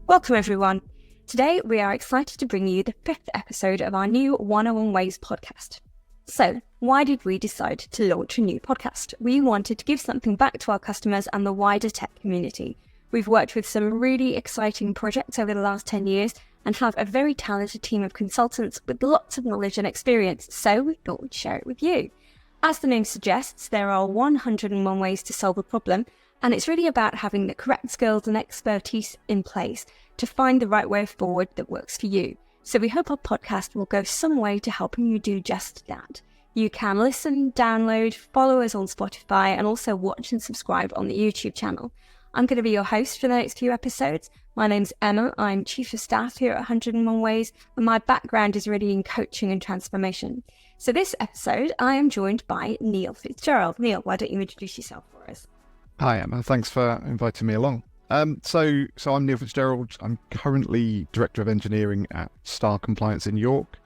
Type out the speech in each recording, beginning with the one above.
Welcome everyone. Today we are excited to bring you the 5th episode of our new 101 Ways podcast. So, why did we decide to launch a new podcast? We wanted to give something back to our customers and the wider tech community. We've worked with some really exciting projects over the last 10 years and have a very talented team of consultants with lots of knowledge and experience, so we thought we'd share it with you. As the name suggests, there are 101 ways to solve a problem, and it's really about having the correct skills and expertise in place to find the right way forward that works for you. So we hope our podcast will go some way to helping you do just that. You can listen, download, follow us on Spotify, and also watch and subscribe on the YouTube channel. I'm going to be your host for the next few episodes. My name's Emma. I'm Chief of Staff here at 101 Ways, and my background is really in coaching and transformation. So this episode, I am joined by Neil Fitzgerald. Neil, why don't you introduce yourself for us? Hi Emma, thanks for inviting me along. So I'm Neil Fitzgerald. I'm currently Director of Engineering at Star Compliance in York.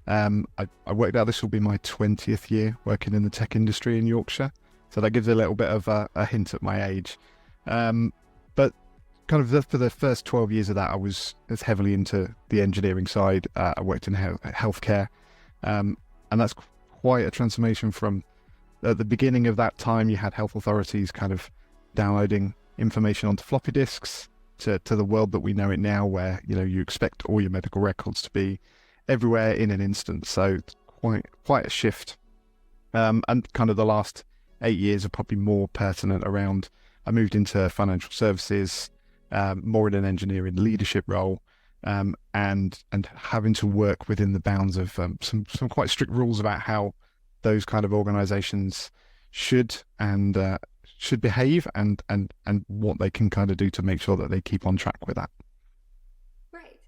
I worked out this will be my 20th year working in the tech industry in Yorkshire, so that gives a little bit of a hint at my age. But kind of for the first 12 years of that, I was heavily into the engineering side. I worked in healthcare, and that's quite a transformation from at the beginning of that time. You had health authorities kind of downloading information onto floppy disks to the world that we know it now, where you expect all your medical records to be everywhere in an instant. So quite a shift. And kind of the last 8 years are probably more pertinent around. I moved into financial services, more in an engineering leadership role, and having to work within the bounds of some quite strict rules about how those kind of organisations should behave and what they can kind of do to make sure that they keep on track with that. Right.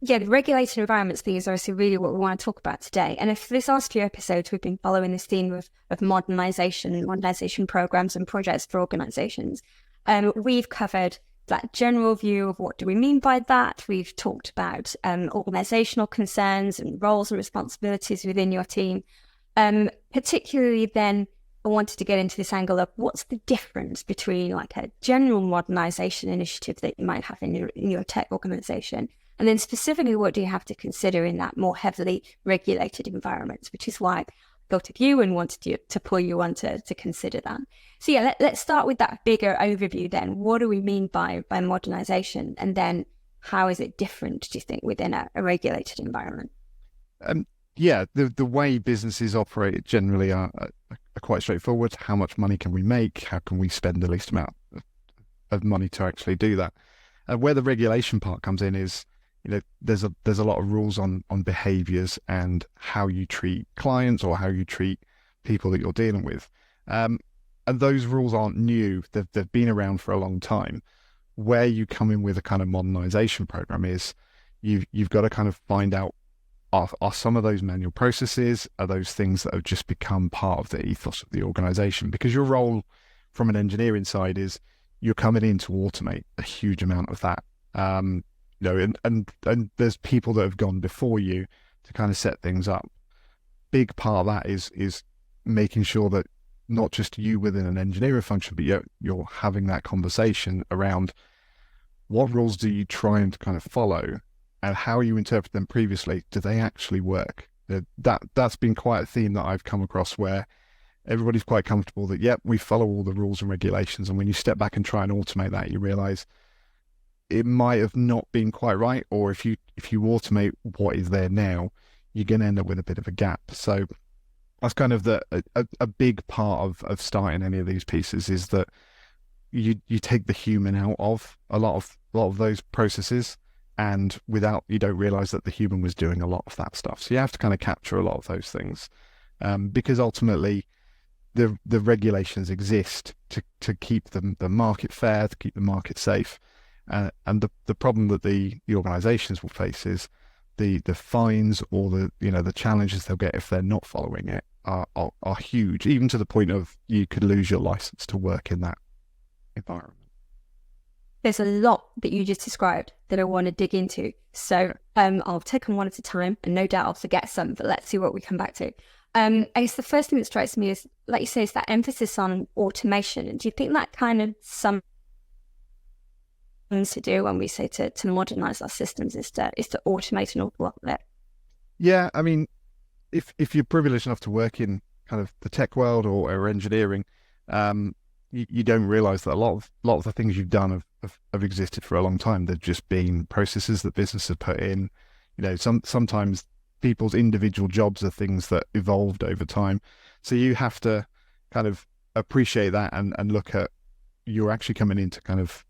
The regulated environments thing is obviously really what we want to talk about today. And if this last few episodes, we've been following this theme of modernisation programs and projects for organisations. We've covered that general view of what do we mean by that. We've talked about organisational concerns and roles and responsibilities within your team. Particularly then, I wanted to get into this angle of what's the difference between like a general modernisation initiative that you might have in your tech organisation, and then specifically what do you have to consider in that more heavily regulated environments, which is why I thought of you and wanted to pull you on to consider that. So yeah, let's start with that bigger overview then. What do we mean by modernisation, and then how is it different, do you think, within a regulated environment? The way businesses operate generally are quite straightforward. How much money can we make? How can we spend the least amount of money to actually do that? Where the regulation part comes in is, there's a lot of rules on behaviours and how you treat clients or how you treat people that you're dealing with. And those rules aren't new. They've been around for a long time. Where you come in with a kind of modernisation program is you've got to kind of find out, are some of those manual processes, are those things that have just become part of the ethos of the organisation? Because your role from an engineering side is you're coming in to automate a huge amount of that. And there's people that have gone before you to kind of set things up. Big part of that is making sure that not just you within an engineering function, but you're having that conversation around what rules do you try and kind of follow, and how you interpret them previously, do they actually work? That's been quite a theme that I've come across, where everybody's quite comfortable that, we follow all the rules and regulations. And when you step back and try and automate that, you realise it might have not been quite right. Or if you automate what is there now, you're going to end up with a bit of a gap. So that's kind of a big part of starting any of these pieces, is that you take the human out of a lot of those processes. And you don't realise that the human was doing a lot of that stuff. So you have to kind of capture a lot of those things, because ultimately the regulations exist to keep the market fair, to keep the market safe. And the problem that the organisations will face is the fines or the challenges they'll get if they're not following it are huge, even to the point of you could lose your licence to work in that environment. There's a lot that you just described that I want to dig into. So I'll take them one at a time, and no doubt I'll forget some, but let's see what we come back to. I guess the first thing that strikes me is, like you say, is that emphasis on automation. And do you think that kind of things to do when we say to modernize our systems is to automate an awful lot of it. Yeah, I mean, if you're privileged enough to work in kind of the tech world or engineering, you don't realize that a lot of the things you've done have existed for a long time. They've just been processes that business have put in. Sometimes people's individual jobs are things that evolved over time. So you have to kind of appreciate that and look at, you're actually coming in to kind of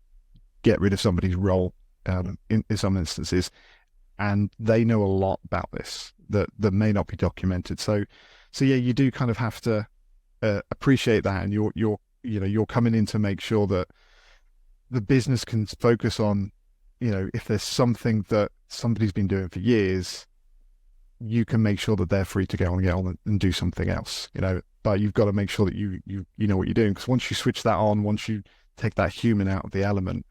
get rid of somebody's role in some instances, and they know a lot about this that may not be documented. So yeah, you do kind of have to appreciate that, and you're coming in to make sure that the business can focus on, if there's something that somebody's been doing for years, you can make sure that they're free to get on and do something else, but you've got to make sure that you know what you're doing, because once you switch that on, once you take that human out of the element,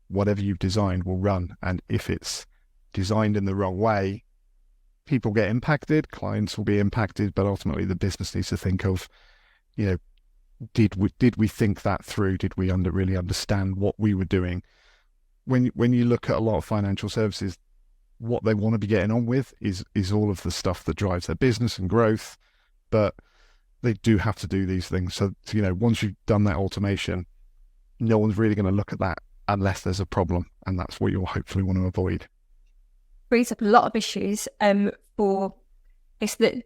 whatever you've designed will run. And if it's designed in the wrong way, people get impacted, clients will be impacted, but ultimately the business needs to think of, did we think that through? Did we really understand what we were doing? When you look at a lot of financial services, what they want to be getting on with is all of the stuff that drives their business and growth, but they do have to do these things. So once you've done that automation, no one's really going to look at that unless there's a problem, and that's what you'll hopefully want to avoid. Brings up a lot of issues. It's the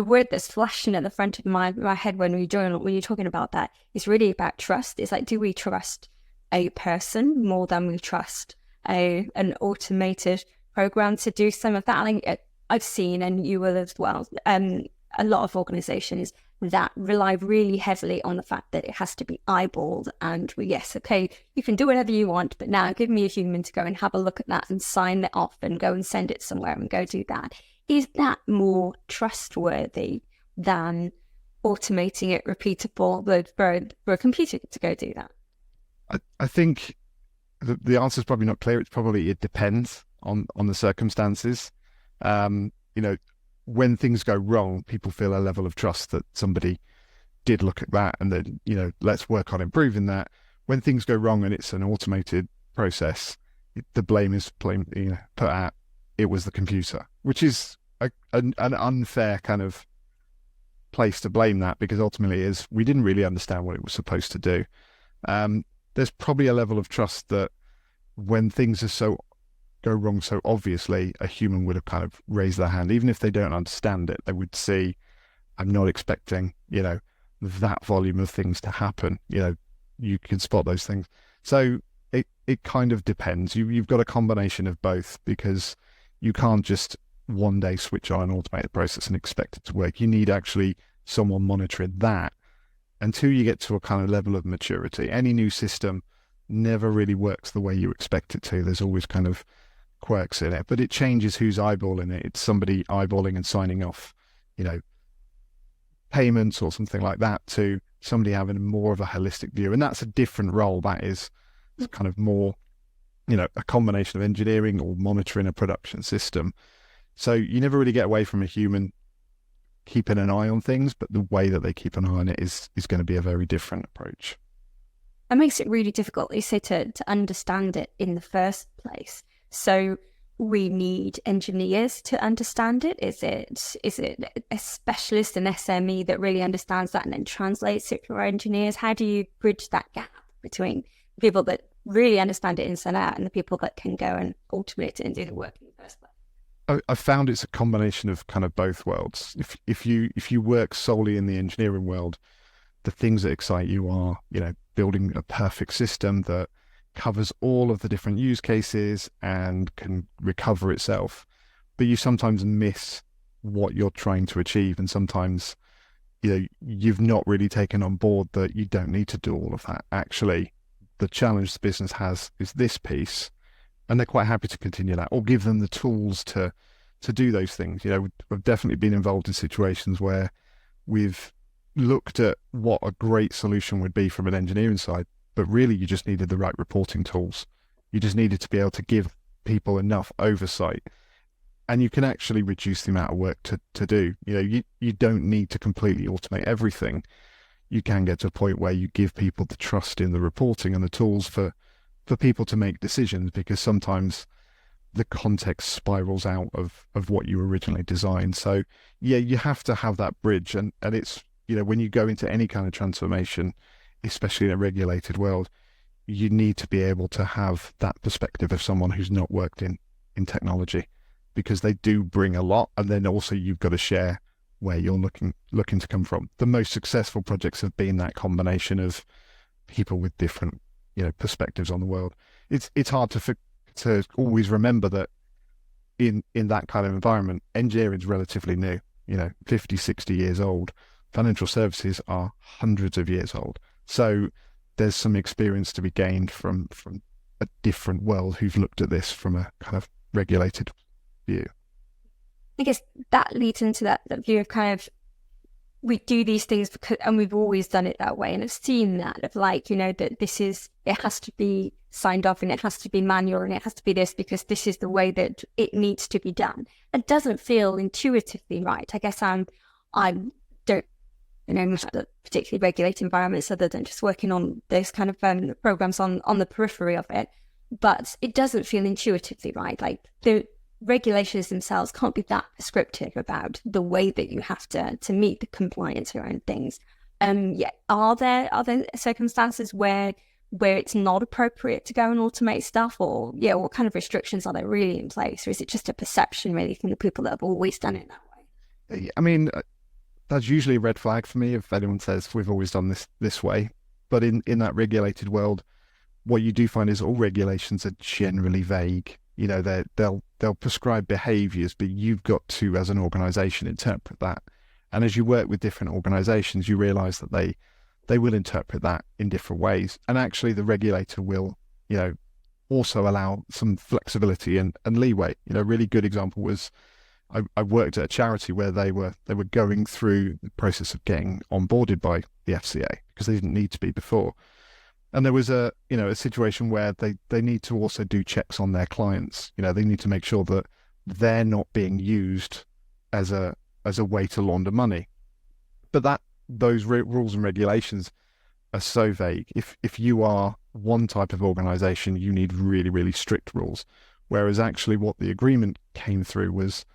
word that's flashing at the front of my head when you're talking about that is really about trust. It's like, do we trust a person more than we trust an automated program to do some of that? I think I've seen, and you will as well, a lot of organizations that rely really heavily on the fact that it has to be eyeballed, and you can do whatever you want, but now give me a human to go and have a look at that and sign it off and go and send it somewhere and go do that. Is that more trustworthy than automating it repeatable for a computer to go do that? I think the answer is probably not clear. It's probably, it depends on the circumstances. When things go wrong, people feel a level of trust that somebody did look at that and then, let's work on improving that. When things go wrong and it's an automated process, the blame is put at, it was the computer, which is an unfair kind of place to blame that, because ultimately we didn't really understand what it was supposed to do. There's probably a level of trust that when things go wrong so obviously, a human would have kind of raised their hand, even if they don't understand it. They would see, I'm not expecting that volume of things to happen. You can spot those things. So it kind of depends. You've got a combination of both, because you can't just one day switch on an automated process and expect it to work. You need actually someone monitoring that until you get to a kind of level of maturity. Any new system never really works the way you expect it to. There's always kind of quirks in it, but it changes who's eyeballing it. It's somebody eyeballing and signing off, payments or something like that, to somebody having more of a holistic view. And that's a different role. That is kind of more, a combination of engineering or monitoring a production system. So you never really get away from a human keeping an eye on things, but the way that they keep an eye on it is going to be a very different approach. That makes it really difficult, you say, to understand it in the first place. So we need engineers to understand it. Is it a specialist, an SME that really understands that and then translates it for our engineers? How do you bridge that gap between people that really understand it inside out and the people that can go and automate it and do the work in the first place? I found it's a combination of kind of both worlds. If you work solely in the engineering world, the things that excite you are, building a perfect system that covers all of the different use cases and can recover itself. But you sometimes miss what you're trying to achieve, and sometimes you've not really taken on board that you don't need to do all of that. Actually, the challenge the business has is this piece, and they're quite happy to continue that, or give them the tools to do those things. We've definitely been involved in situations where we've looked at what a great solution would be from an engineering side, but really you just needed the right reporting tools. You just needed to be able to give people enough oversight, and you can actually reduce the amount of work to do. You don't need to completely automate everything. You can get to a point where you give people the trust in the reporting and the tools for for people to make decisions, because sometimes the context spirals out of what you originally designed. So yeah, you have to have that bridge, and it's, when you go into any kind of transformation, especially in a regulated world, you need to be able to have that perspective of someone who's not worked in technology, because they do bring a lot, and then also you've got to share where you're looking to come from. The most successful projects have been that combination of people with different perspectives on the world. It's hard to always remember that in that kind of environment, engineering is relatively new, 50, 60 years old. Financial services are hundreds of years old. So there's some experience to be gained from a different world who've looked at this from a kind of regulated view. I guess that leads into that view of kind of, we do these things because, and we've always done it that way. And I've seen that of that it has to be signed off, and it has to be manual, and it has to be this because this is the way that it needs to be done. It doesn't feel intuitively right. I guess I don't much about the particularly regulated environments other than just working on those kind of programs on the periphery of it. But it doesn't feel intuitively right. Like the regulations themselves can't be that prescriptive about the way that you have to meet the compliance around things. Are there circumstances where it's not appropriate to go and automate stuff, or what kind of restrictions are there really in place, or is it just a perception really from the people that have always done it that way? I mean, that's usually a red flag for me if anyone says we've always done this way. But in that regulated world, what you do find is all regulations are generally vague. They'll prescribe behaviours, but you've got to, as an organisation, interpret that. And as you work with different organisations, you realise that they will interpret that in different ways. And actually, the regulator will, also allow some flexibility and leeway. A really good example was I worked at a charity where they were going through the process of getting onboarded by the FCA because they didn't need to be before. And there was a situation where they need to also do checks on their clients. They need to make sure that they're not being used as a way to launder money. But those rules and regulations are so vague. If you are one type of organisation, you need really, really strict rules. Whereas actually what the agreement came through was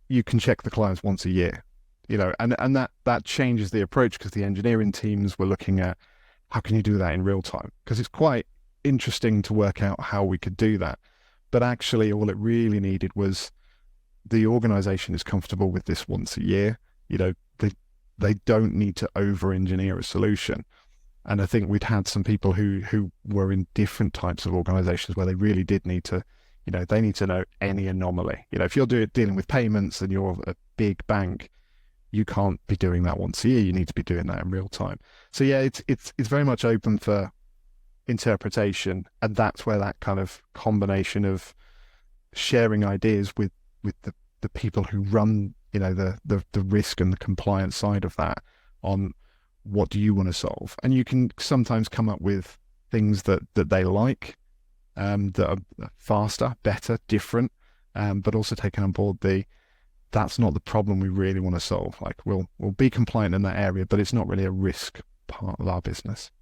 you can check the clients once a year. And that changes the approach, because the engineering teams were looking at how can you do that in real time? Because it's quite interesting to work out how we could do that. But actually, all it really needed was the organisation is comfortable with this once a year. They don't need to over-engineer a solution. And I think we'd had some people who were in different types of organisations where they really did need to, they need to know any anomaly. If you're dealing with payments and you're a big bank, you can't be doing that once a year. You need to be doing that in real time. So yeah, it's very much open for interpretation, and that's where that kind of combination of sharing ideas with the people who run the risk and the compliance side of that on what do you want to solve, and you can sometimes come up with things that they like, that are faster, better, different, but also taking on board that's not the problem we really want to solve. Like we'll be compliant in that area, but it's not really a risk part of our business.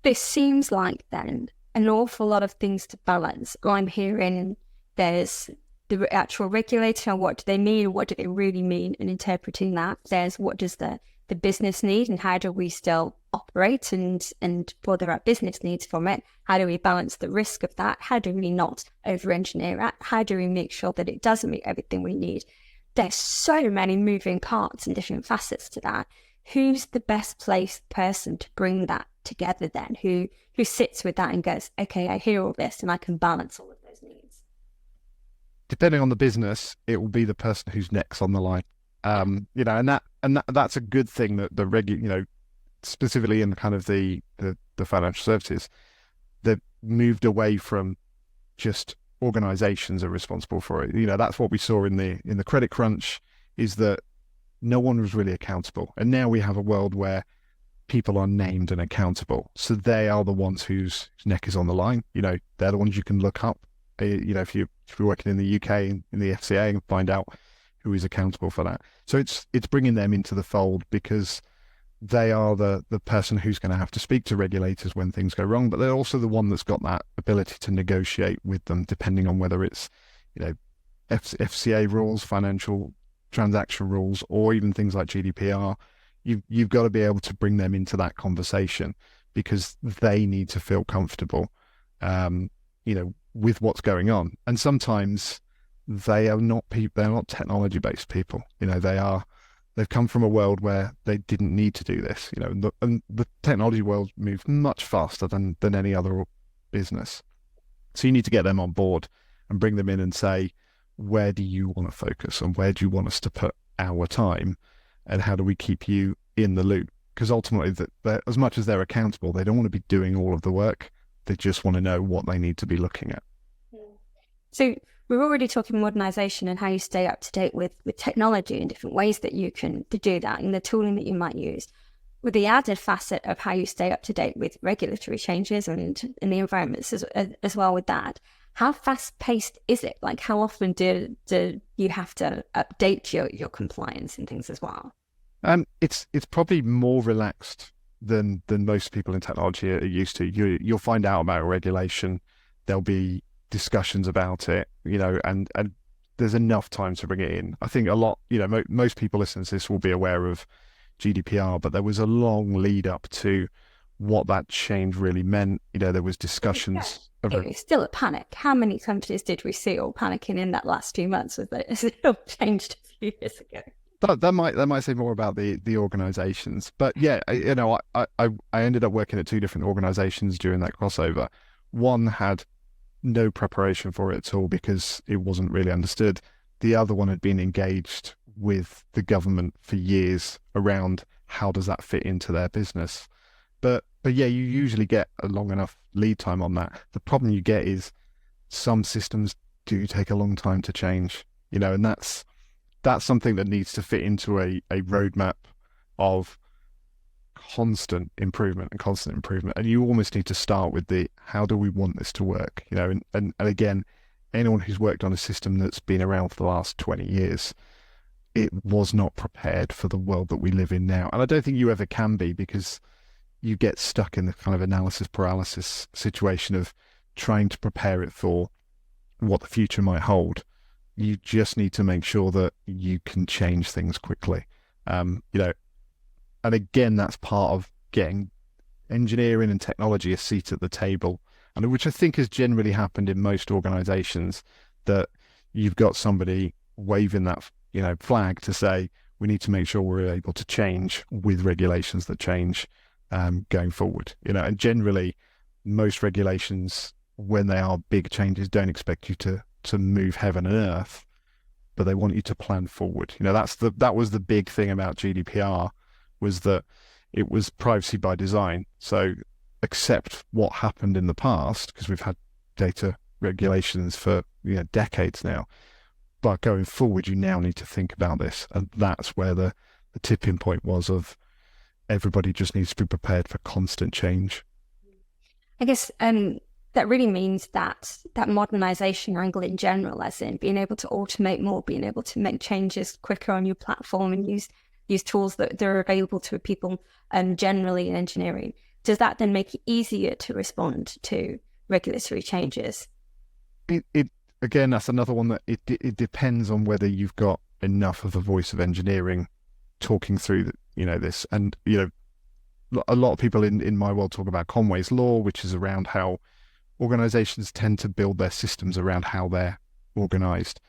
This seems like then an awful lot of things to balance. I'm hearing there's the actual regulator, what do they mean, what do they really mean, and interpreting that. There's what does the business need, and how do we still operate, and what there are business needs from it. How do we balance the risk of that? How do we not over-engineer it? How do we make sure that it doesn't meet everything we need? There's so many moving parts and different facets to that. Who's the best placed person to bring that together then? Who sits with that and goes, okay, I hear all this and I can balance all of those needs? Depending on the business, it will be the person who's next on the line. And that's a good thing that specifically in kind of the financial services, they've moved away from just organizations are responsible for it. That's what we saw in the credit crunch, is that no one was really accountable. And now we have a world where people are named and accountable. So they are the ones whose neck is on the line. They're the ones you can look up. If you're working in the UK in the FCA, and find out who is accountable for that. So it's bringing them into the fold, because they are the person who's going to have to speak to regulators when things go wrong, but they're also the one that's got that ability to negotiate with them, depending on whether it's, FCA rules, financial transaction rules, or even things like GDPR. You've got to be able to bring them into that conversation because they need to feel comfortable, with what's going on. And sometimes they are not they're not technology-based people. They've come from a world where they didn't need to do this. And the technology world moves much faster than any other business. So you need to get them on board and bring them in and say, where do you want to focus and where do you want us to put our time, and how do we keep you in the loop? Because ultimately, as much as they're accountable, they don't want to be doing all of the work. They just want to know what they need to be looking at. So we're already talking modernisation and how you stay up to date with technology and different ways that you can do that and the tooling that you might use. With the added facet of how you stay up to date with regulatory changes and in the environments as well with that, how fast-paced is it? Like, how often do you have to update your compliance and things as well? It's probably more relaxed than most people in technology are used to. You'll find out about a regulation. There'll be discussions about it, and there's enough time to bring it in. I think a lot, most people listening to this will be aware of GDPR, but there was a long lead up to what that change really meant. There was discussions. It was still a panic. How many companies did we see all panicking in that last few months with it? It all changed a few years ago. That might say more about the organizations, but yeah, I ended up working at two different organizations during that crossover. One had no preparation for it at all because it wasn't really understood. The other one had been engaged with the government for years around how does that fit into their business. But yeah, you usually get a long enough lead time on that. The problem you get is some systems do take a long time to change, and that's something that needs to fit into a roadmap of constant improvement. And you almost need to start with how do we want this to work? And again, anyone who's worked on a system that's been around for the last 20 years, it was not prepared for the world that we live in now. And I don't think you ever can be, because you get stuck in the kind of analysis paralysis situation of trying to prepare it for what the future might hold. You just need to make sure that you can change things quickly. And again, that's part of getting engineering and technology a seat at the table, and which I think has generally happened in most organizations, that you've got somebody waving that, flag to say, we need to make sure we're able to change with regulations that change going forward. And generally most regulations, when they are big changes, don't expect you to move heaven and earth, but they want you to plan forward. That was the big thing about GDPR, was that it was privacy by design. So accept what happened in the past, because we've had data regulations for decades now, but going forward you now need to think about this. And that's where the tipping point was of everybody just needs to be prepared for constant change. I guess that really means that modernization angle in general, as in being able to automate more, being able to make changes quicker on your platform and use tools that are available to people generally in engineering. Does that then make it easier to respond to regulatory changes? It again, that's another one that it depends on whether you've got enough of a voice of engineering talking through this. And a lot of people in my world talk about Conway's Law, which is around how organizations tend to build their systems around how they're organized.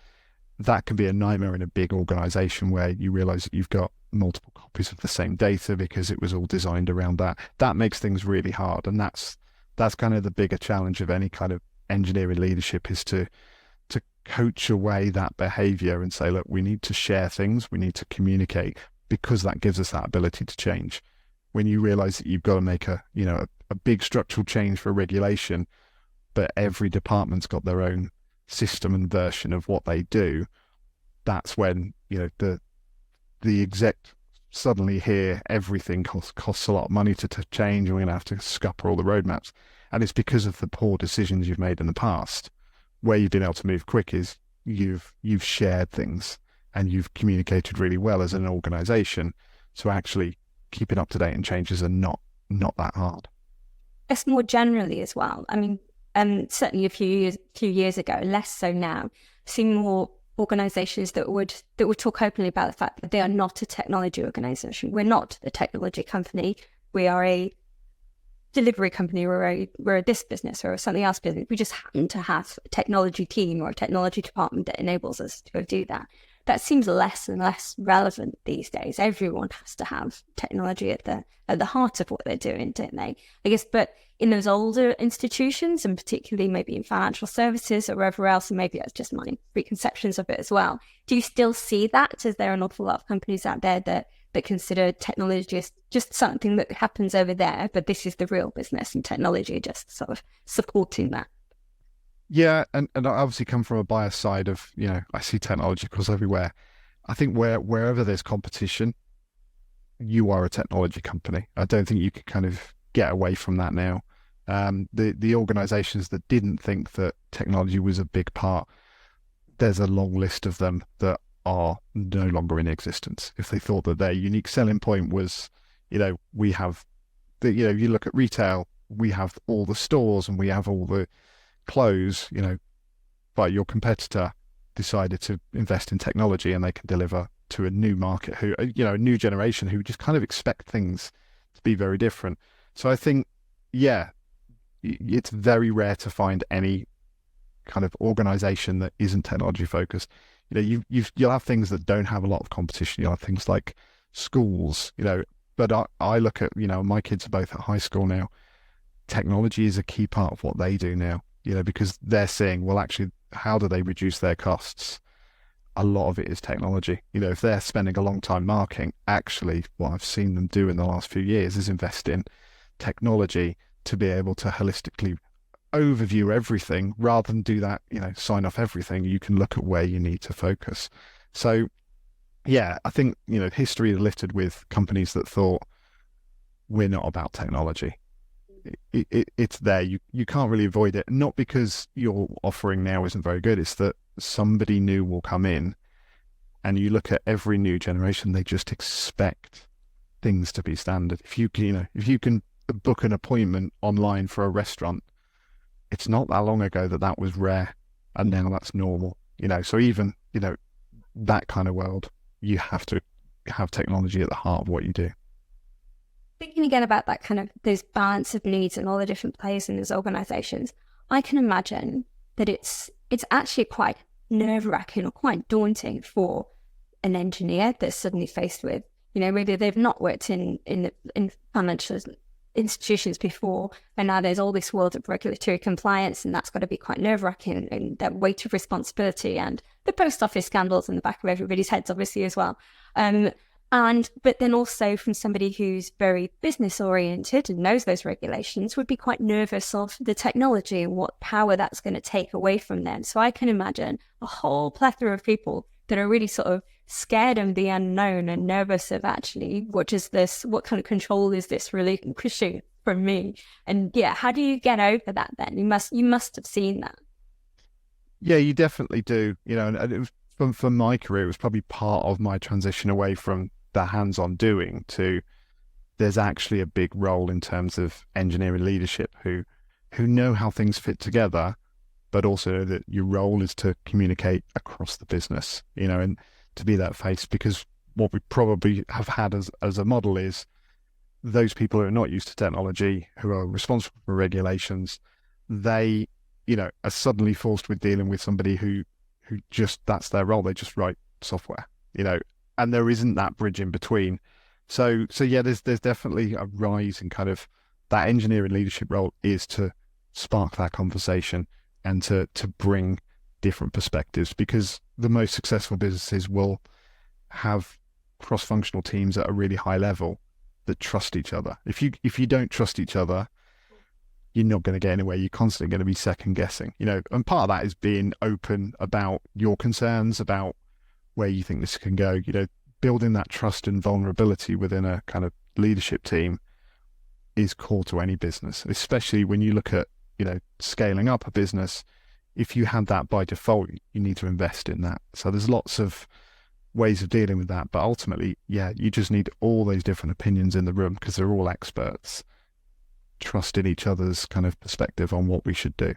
That can be a nightmare in a big organization where you realize that you've got multiple copies of the same data because it was all designed around that. That makes things really hard. And that's kind of the bigger challenge of any kind of engineering leadership, is to coach away that behavior and say, look, we need to share things, we need to communicate, because that gives us that ability to change. When you realize that you've got to make a big structural change for regulation, but every department's got their own system and version of what they do, that's when the exec suddenly hear everything costs a lot of money to change, and we're going to have to scupper all the roadmaps. And it's because of the poor decisions you've made in the past. Where you've been able to move quick is you've shared things and you've communicated really well as an organization. So actually keeping up to date and changes are not that hard. It's more generally as well. I mean, certainly a few years ago, less so now, seeing more organizations that would talk openly about the fact that they are not a technology organization. We're not a technology company. We are a delivery company. We're a this business or something else business. We just happen to have a technology team or a technology department that enables us to go do that. That seems less and less relevant these days. Everyone has to have technology at the heart of what they're doing, don't they? I guess, but in those older institutions, and particularly maybe in financial services or wherever else, and maybe that's just my preconceptions of it as well. Do you still see that? Is there an awful lot of companies out there that consider technology just something that happens over there, but this is the real business and technology just sort of supporting that? Yeah, and I obviously come from a bias side of, I see technology across everywhere. I think wherever there's competition, you are a technology company. I don't think you can kind of get away from that now. The organizations that didn't think that technology was a big part, there's a long list of them that are no longer in existence. If they thought that their unique selling point was, we have you look at retail, we have all the stores and we have all the clothes, but your competitor decided to invest in technology and they can deliver to a new market who, a new generation who just kind of expect things to be very different. So I think, it's very rare to find any kind of organization that isn't technology focused. You'll have things that don't have a lot of competition. You'll have things like schools, but I look at, my kids are both at high school now. Technology is a key part of what they do now, because they're saying, well, actually, how do they reduce their costs? A lot of it is technology. If they're spending a long time marking, actually, what I've seen them do in the last few years is invest in technology to be able to holistically overview everything rather than do that, sign off everything. You can look at where you need to focus. So, I think, history is littered with companies that thought we're not about technology. It's there. You can't really avoid it. Not because your offering now isn't very good. It's that somebody new will come in, and you look at every new generation, they just expect things to be standard. If you can book an appointment online for a restaurant, it's not that long ago that was rare, and now that's normal. So even that kind of world, you have to have technology at the heart of what you do. Thinking again about that kind of those balance of needs and all the different players in those organizations, I can imagine that it's actually quite nerve-wracking or quite daunting for an engineer that's suddenly faced with, maybe they've not worked in financial institutions before, and now there's all this world of regulatory compliance, and that's got to be quite nerve-wracking, and that weight of responsibility, and the post office scandals in the back of everybody's heads, obviously, as well. But then also from somebody who's very business oriented and knows those regulations would be quite nervous of the technology and what power that's going to take away from them. So I can imagine a whole plethora of people that are really sort of scared of the unknown and nervous of actually, what kind of control is this really pushing from me? And how do you get over that then? You must have seen that. Yeah, you definitely do. And it was, from my career, it was probably part of my transition away from the hands-on doing to there's actually a big role in terms of engineering leadership who know how things fit together, but also that your role is to communicate across the business, and to be that face. Because what we probably have had as a model is those people who are not used to technology, who are responsible for regulations, they, are suddenly forced with dealing with somebody who just, that's their role. They just write software, and there isn't that bridge in between. So there's definitely a rise in kind of that engineering leadership role is to spark that conversation and to bring different perspectives, because the most successful businesses will have cross-functional teams at a really high level that trust each other. If you don't trust each other, you're not going to get anywhere. You're constantly going to be second guessing, and part of that is being open about your concerns, about where you think this can go, building that trust and vulnerability within a kind of leadership team is core to any business, especially when you look at, scaling up a business. If you have that by default, you need to invest in that. So there's lots of ways of dealing with that. But ultimately, yeah, you just need all those different opinions in the room because they're all experts, trusting each other's kind of perspective on what we should do.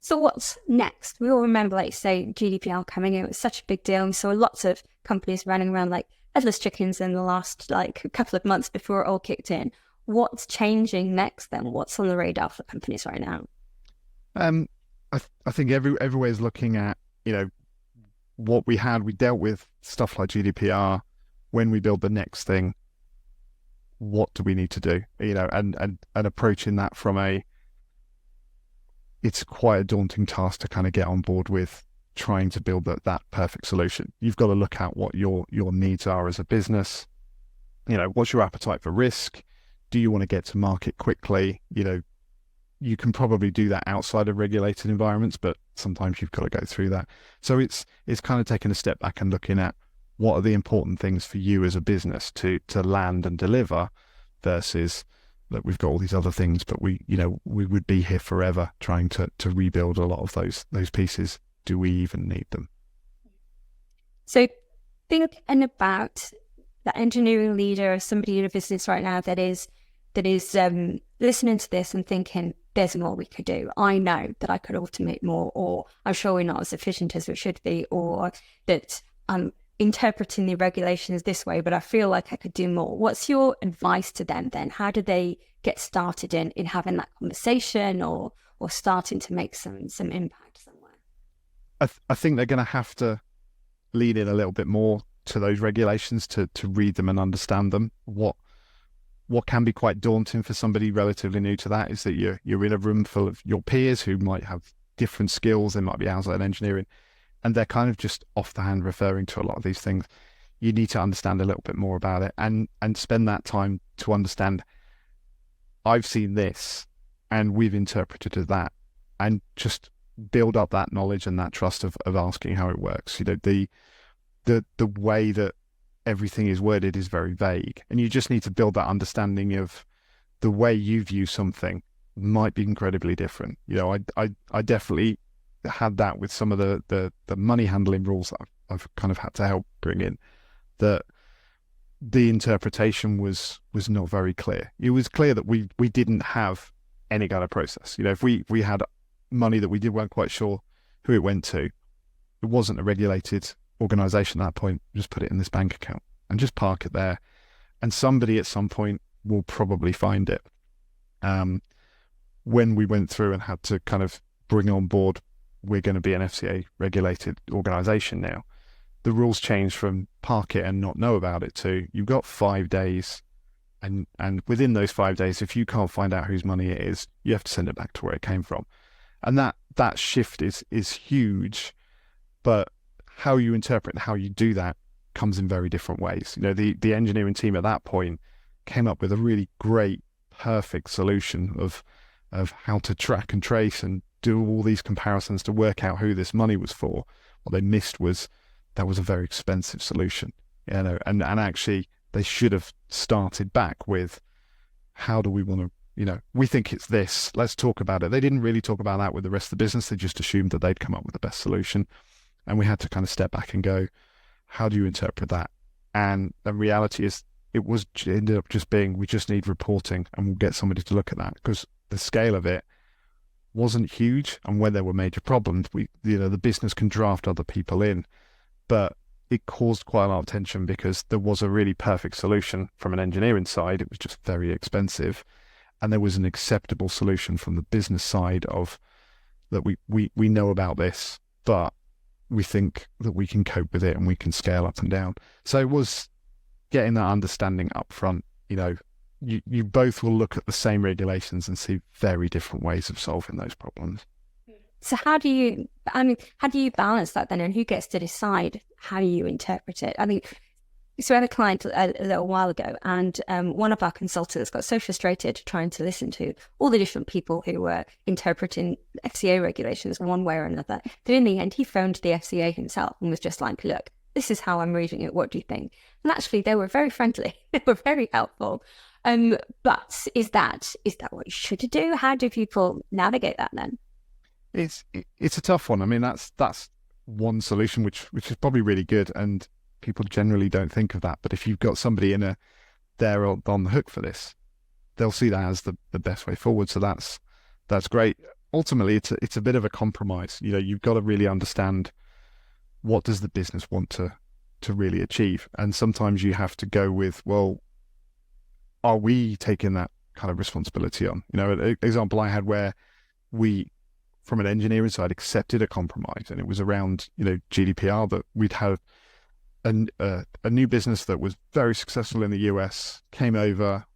So what's next? We all remember, like, say, GDPR coming in. It was such a big deal. We saw lots of companies running around like headless chickens in the last couple of months before it all kicked in. What's changing next then? What's on the radar for companies right now? I think everywhere's looking at, what we dealt with stuff like GDPR. When we build the next thing, what do we need to do? And approaching that from it's quite a daunting task to kind of get on board with trying to build that perfect solution. You've got to look at what your needs are as a business. What's your appetite for risk? Do you want to get to market quickly? You can probably do that outside of regulated environments, but sometimes you've got to go through that. So it's kind of taking a step back and looking at what are the important things for you as a business to land and deliver versus that we've got all these other things, but we would be here forever trying to rebuild a lot of those pieces. Do we even need them? So thinking about the engineering leader, somebody in a business right now that is listening to this and thinking, there's more we could do. I know that I could automate more, or I'm sure we're not as efficient as we should be, or that I'm interpreting the regulations this way, but I feel like I could do more. What's your advice to them then? How do they get started in having that conversation or starting to make some impact somewhere? I think they're going to have to lean in a little bit more to those regulations to read them and understand them. What can be quite daunting for somebody relatively new to that is that you're in a room full of your peers who might have different skills. They might be outside engineering, and they're kind of just off the hand referring to a lot of these things. You need to understand a little bit more about it and spend that time to understand, I've seen this and we've interpreted that, and just build up that knowledge and that trust of asking how it works. The way that everything is worded is very vague, and you just need to build that understanding of the way you view something might be incredibly different. I definitely had that with some of the money handling rules that I've kind of had to help bring in, that the interpretation was not very clear. It was clear that we didn't have any kind of process. If we had money that we weren't quite sure who it went to, it wasn't a regulated organization at that point. Just put it in this bank account and just park it there, and somebody at some point will probably find it. When we went through and had to kind of bring on board, we're going to be an FCA regulated organization now, the rules changed from park it and not know about it to you've got 5 days, and within those 5 days, if you can't find out whose money it is, you have to send it back to where it came from. And that shift is huge, but how you interpret and how you do that comes in very different ways. The engineering team at that point came up with a really great, perfect solution of how to track and trace and do all these comparisons to work out who this money was for. What they missed was that was a very expensive solution, and actually they should have started back with, how do we want to, we think it's this, let's talk about it. They didn't really talk about that with the rest of the business. They just assumed that they'd come up with the best solution. And we had to kind of step back and go, how do you interpret that? And the reality is it ended up just being, we just need reporting and we'll get somebody to look at that, because the scale of it wasn't huge. And when there were major problems, the business can draft other people in, but it caused quite a lot of tension because there was a really perfect solution from an engineering side. It was just very expensive. And there was an acceptable solution from the business side of that we know about this, but we think that we can cope with it and we can scale up and down. So it was getting that understanding up front. You both will look at the same regulations and see very different ways of solving those problems. So how do you balance that then, and who gets to decide how you interpret it? So we had a client a little while ago, and one of our consultants got so frustrated trying to listen to all the different people who were interpreting FCA regulations one way or another, that in the end he phoned the FCA himself and was just like, look, this is how I'm reading it, what do you think? And actually they were very friendly, they were very helpful. But is that what you should do? How do people navigate that then? It's a tough one. That's one solution, which is probably really good, and people generally don't think of that. But if you've got somebody they're on the hook for this, they'll see that as the best way forward. So that's great. Ultimately, it's a bit of a compromise. You've got to really understand what does the business want to really achieve, and sometimes you have to go with, well, are we taking that kind of responsibility on? An example I had where we, from an engineering side, accepted a compromise, and it was around GDPR, that we'd have a new business that was very successful in the US came over.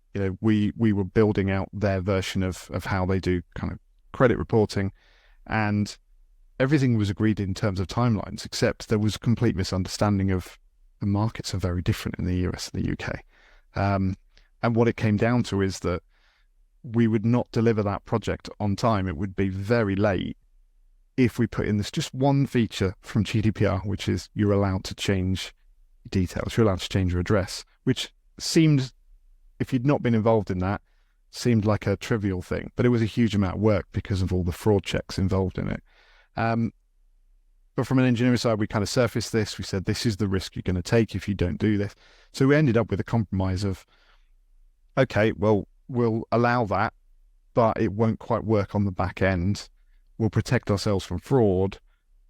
We were building out their version of how they do kind of credit reporting, and everything was agreed in terms of timelines, except there was a complete misunderstanding of the markets are very different in the US and the UK. And what it came down to is that we would not deliver that project on time. It would be very late if we put in this just one feature from GDPR, which is you're allowed to change details, you're allowed to change your address, which seemed, if you'd not been involved in that, seemed like a trivial thing, but it was a huge amount of work because of all the fraud checks involved in it. But from an engineering side, we kind of surfaced this. We said, this is the risk you're going to take if you don't do this. So we ended up with a compromise of, okay, well, we'll allow that, but it won't quite work on the back end. We'll protect ourselves from fraud,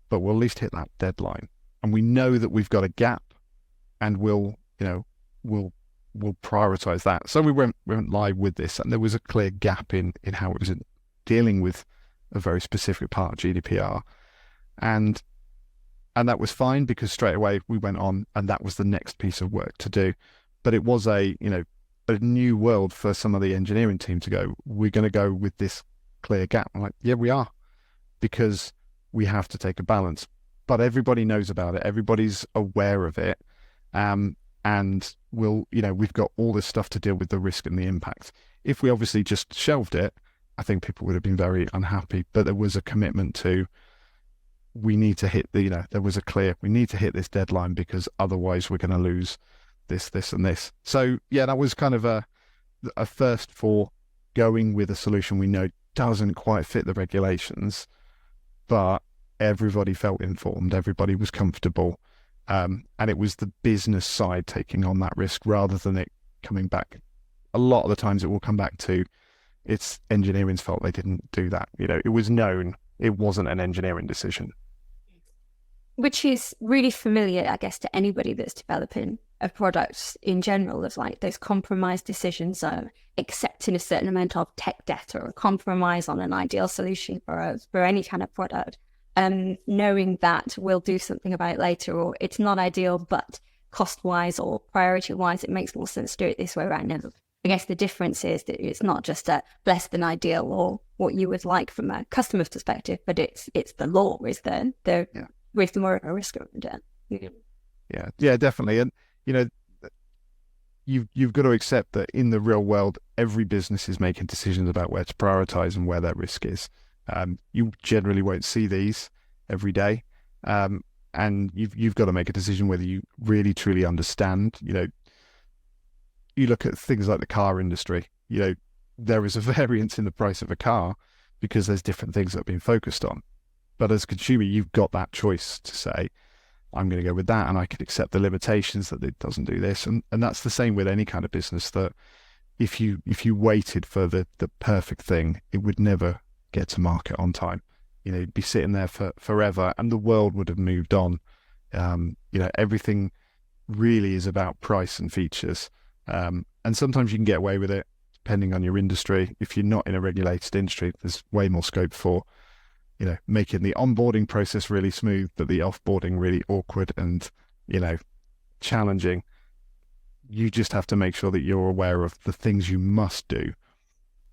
but we'll at least hit that deadline. And we know that we've got a gap, and we'll prioritize that. So we went live with this, and there was a clear gap in how it was dealing with a very specific part of GDPR. And that was fine, because straight away we went on, and that was the next piece of work to do. But it was a new world for some of the engineering team to go, we're going to go with this clear gap. I'm like, yeah, we are, because we have to take a balance. But everybody knows about it. Everybody's aware of it. And we've got all this stuff to deal with, the risk and the impact. If we obviously just shelved it, I think people would have been very unhappy. But there was a commitment to, we need to hit we need to hit this deadline, because otherwise we're going to lose this, and this. So yeah, that was kind of a first for going with a solution we know doesn't quite fit the regulations, but everybody felt informed, everybody was comfortable. And it was the business side taking on that risk rather than it coming back. A lot of the times it will come back to, it's engineering's fault they didn't do that. It was known it wasn't an engineering decision. Which is really familiar, I guess, to anybody that's developing a product in general, of like those compromise decisions of accepting a certain amount of tech debt or a compromise on an ideal solution for any kind of product. Knowing that we'll do something about it later, or it's not ideal, but cost-wise or priority-wise, it makes more sense to do it this way right now. I guess the difference is that it's not just a less than ideal or what you would like from a customer's perspective, but it's the law is with more of a risk of return. Yeah, definitely. And you've got to accept that in the real world, every business is making decisions about where to prioritize and where their risk is. You generally won't see these every day, and you've got to make a decision whether you really truly understand. You look at things like the car industry. There is a variance in the price of a car because there's different things that are being focused on. But as a consumer, you've got that choice to say, I'm going to go with that, and I can accept the limitations that it doesn't do this. And that's the same with any kind of business, that if you waited for the perfect thing, it would never get to market on time. You'd be sitting there for forever, and the world would have moved on. Everything really is about price and features. And sometimes you can get away with it depending on your industry. If you're not in a regulated industry, there's way more scope for making the onboarding process really smooth, but the offboarding really awkward and, challenging. You just have to make sure that you're aware of the things you must do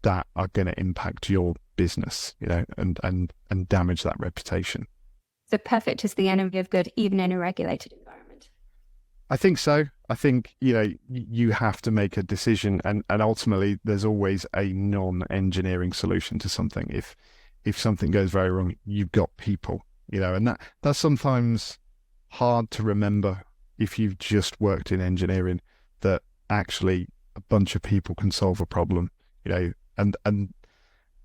that are going to impact your business, and damage that reputation. So perfect is the enemy of good, even in a regulated environment. I think so. I think, you have to make a decision, and ultimately there's always a non-engineering solution to something. If something goes very wrong, you've got people, and that's sometimes hard to remember if you've just worked in engineering, that actually a bunch of people can solve a problem, and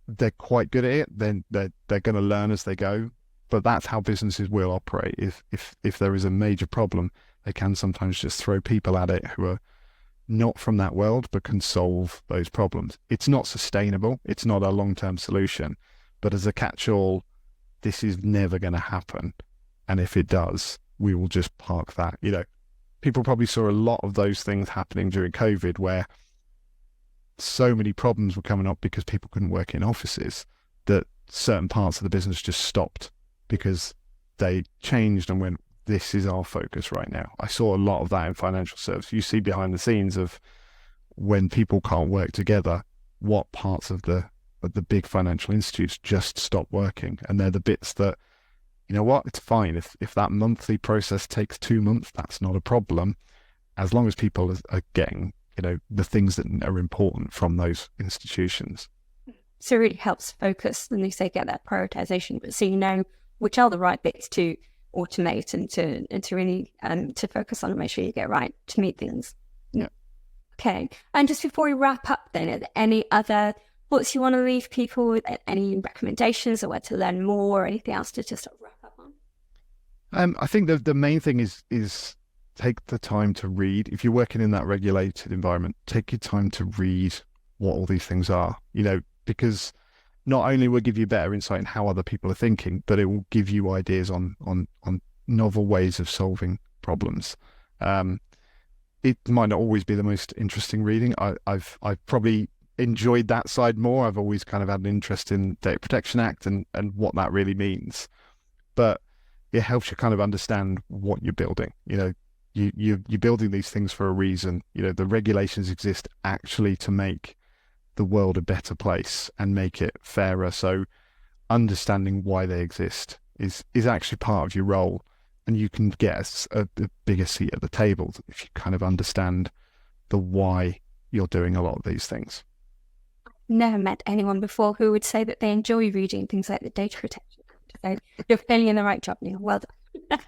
they're quite good at it. Then they're going to learn as they go. but that's how businesses will operate. If there is a major problem, they can sometimes just throw people at it who are not from that world, but can solve those problems. It's not sustainable. It's not a long-term solution, but as a catch-all, this is never going to happen. And if it does, we will just park that. People probably saw a lot of those things happening during COVID, where so many problems were coming up because people couldn't work in offices, that certain parts of the business just stopped because they changed and went, this is our focus right now. I saw a lot of that in financial services. You see behind the scenes of when people can't work together, what parts of the big financial institutes just stop working. And they're the bits that, you know what, it's fine. If that monthly process takes 2 months, that's not a problem, as long as people are getting, the things that are important from those institutions. So it really helps focus, and you say get that prioritization, but so you know which are the right bits to automate and to really to focus on and make sure you get right to meet things. Yeah. Okay. And just before we wrap up then, are there any other thoughts you want to leave people with, any recommendations or where to learn more or anything else to just wrap up on? I think the main thing is take the time to read. If you're working in that regulated environment, take your time to read what all these things are, because not only will it give you better insight in how other people are thinking, but it will give you ideas on novel ways of solving problems. It might not always be the most interesting reading. I've probably enjoyed that side more. I've always kind of had an interest in Data Protection Act and what that really means. But it helps you kind of understand what you're building. You're building these things for a reason. The regulations exist actually to make the world a better place and make it fairer. So understanding why they exist is actually part of your role, and you can get a bigger seat at the table if you kind of understand the why you're doing a lot of these things. Never met anyone before who would say that they enjoy reading things like the Data Protection Act. So you're clearly in the right job, Neil. Well done.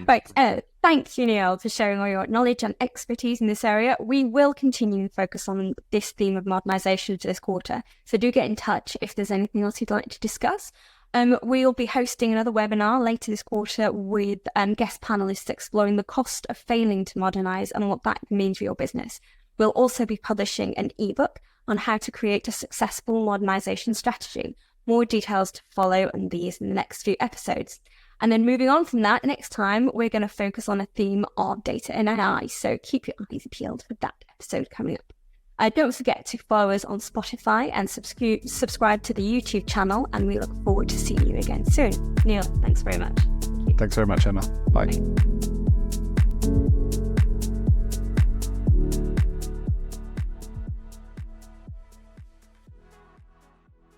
Right. Thank you, Neil, for sharing all your knowledge and expertise in this area. We will continue to focus on this theme of modernisation this quarter. So do get in touch if there's anything else you'd like to discuss. We'll be hosting another webinar later this quarter with guest panelists exploring the cost of failing to modernise and what that means for your business. We'll also be publishing an ebook on how to create a successful modernisation strategy. More details to follow on these in the next few episodes. And then moving on from that, next time we're going to focus on a theme of data and AI. So keep your eyes peeled for that episode coming up. Don't forget to follow us on Spotify and subscribe to the YouTube channel. And we look forward to seeing you again soon. Neil, thanks very much. Thanks very much, Emma. Bye.